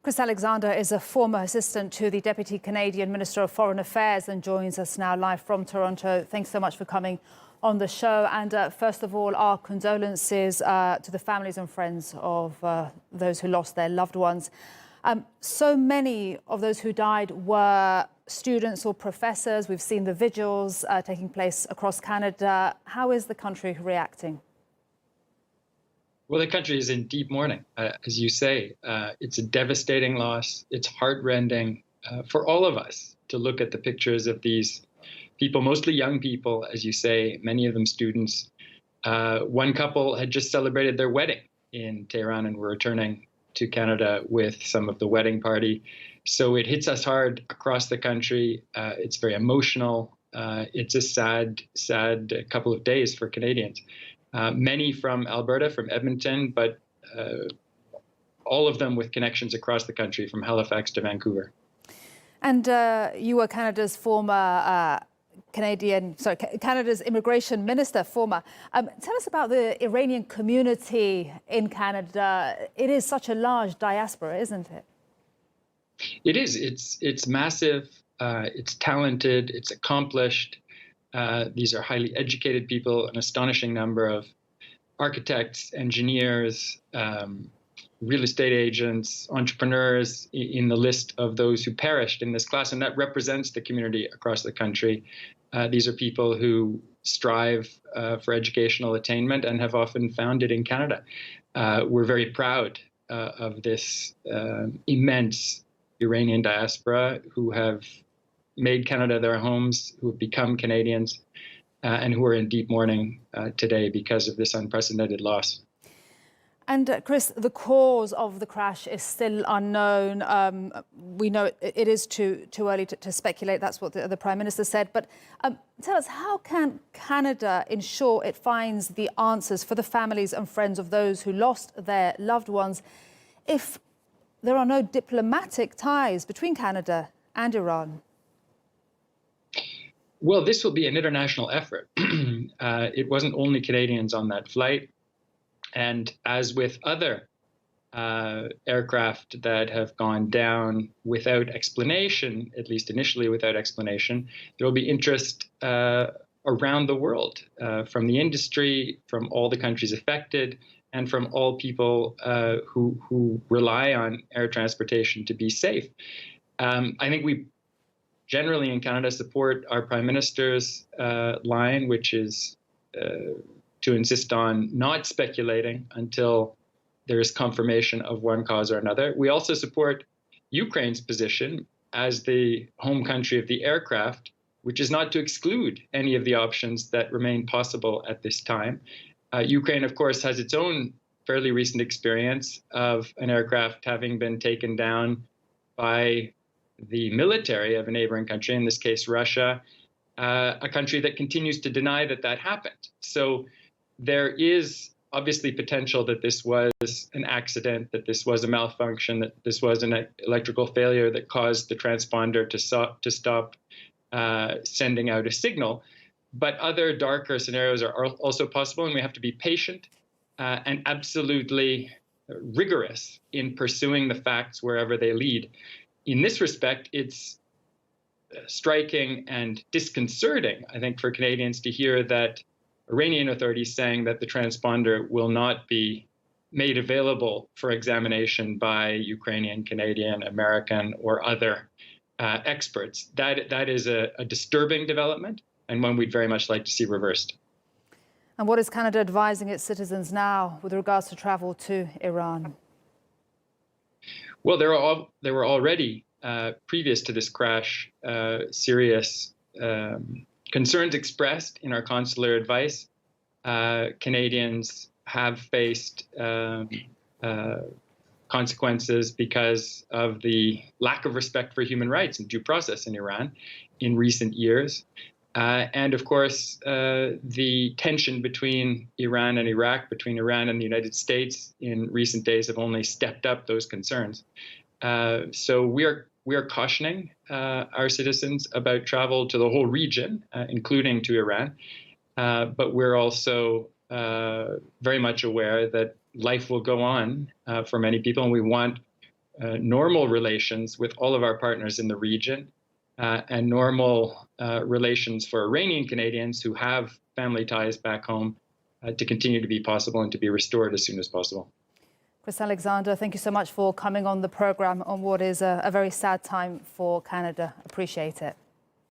Chris Alexander is a former assistant to the Deputy Canadian Minister of Foreign Affairs and joins us now live from Toronto. Thanks so much for coming on the show. And first of all, our condolences to the families and friends of those who lost their loved ones. So many of those who died were students or professors. We've seen the vigils taking place across Canada. How is the country reacting? Well, the country is in deep mourning, as you say. It's a devastating loss. It's heartrending for all of us to look at the pictures of these people, mostly young people, as you say, many of them students. One couple had just celebrated their wedding in Tehran and were returning to Canada with some of the wedding party. So it hits us hard across the country. It's very emotional. It's a sad, sad couple of days for Canadians. Many from Alberta, from Edmonton, but all of them with connections across the country, from Halifax to Vancouver. And you were Canada's Canada's immigration minister, former. Tell us about the Iranian community in Canada. It is such a large diaspora, isn't it? It is. It's massive. It's talented. It's accomplished. These are highly educated people, an astonishing number of architects, engineers, real estate agents, entrepreneurs in the list of those who perished in this class. And that represents the community across the country. These are people who strive for educational attainment and have often found it in Canada. We're very proud of this immense Iranian diaspora who have made Canada their homes, who have become Canadians, and who are in deep mourning today because of this unprecedented loss. And Chris, the cause of the crash is still unknown. We know it is too early to speculate. That's what the Prime Minister said. But tell us, how can Canada ensure it finds the answers for the families and friends of those who lost their loved ones if there are no diplomatic ties between Canada and Iran? Well, this will be an international effort. It wasn't only Canadians on that flight. And as with other aircraft that have gone down without explanation, at least initially without explanation, there will be interest around the world from the industry, from all the countries affected, and from all people who rely on air transportation to be safe. I think we generally in Canada support our Prime Minister's line, which is to insist on not speculating until there is confirmation of one cause or another. We also support Ukraine's position as the home country of the aircraft, which is not to exclude any of the options that remain possible at this time. Ukraine, of course, has its own fairly recent experience of an aircraft having been taken down by the military of a neighboring country, in this case Russia, a country that continues to deny that that happened. So there is obviously potential that this was an accident, that this was a malfunction, that this was an electrical failure that caused the transponder to stop sending out a signal. But other darker scenarios are also possible, and we have to be patient and absolutely rigorous in pursuing the facts wherever they lead. In this respect, it's striking and disconcerting, I think, for Canadians to hear that Iranian authorities saying that the transponder will not be made available for examination by Ukrainian, Canadian, American, or other experts. That is a disturbing development, and one we'd very much like to see reversed. And what is Canada advising its citizens now with regards to travel to Iran? Well, there were already, previous to this crash, serious concerns expressed in our consular advice. Canadians have faced consequences because of the lack of respect for human rights and due process in Iran in recent years. And of course, the tension between Iran and Iraq, between Iran and the United States in recent days have only stepped up those concerns. So we are cautioning our citizens about travel to the whole region, including to Iran. But we're also very much aware that life will go on for many people, and we want normal relations with all of our partners in the region and normal relations for Iranian Canadians who have family ties back home to continue to be possible and to be restored as soon as possible. Chris Alexander, thank you so much for coming on the program on what is a very sad time for Canada. Appreciate it.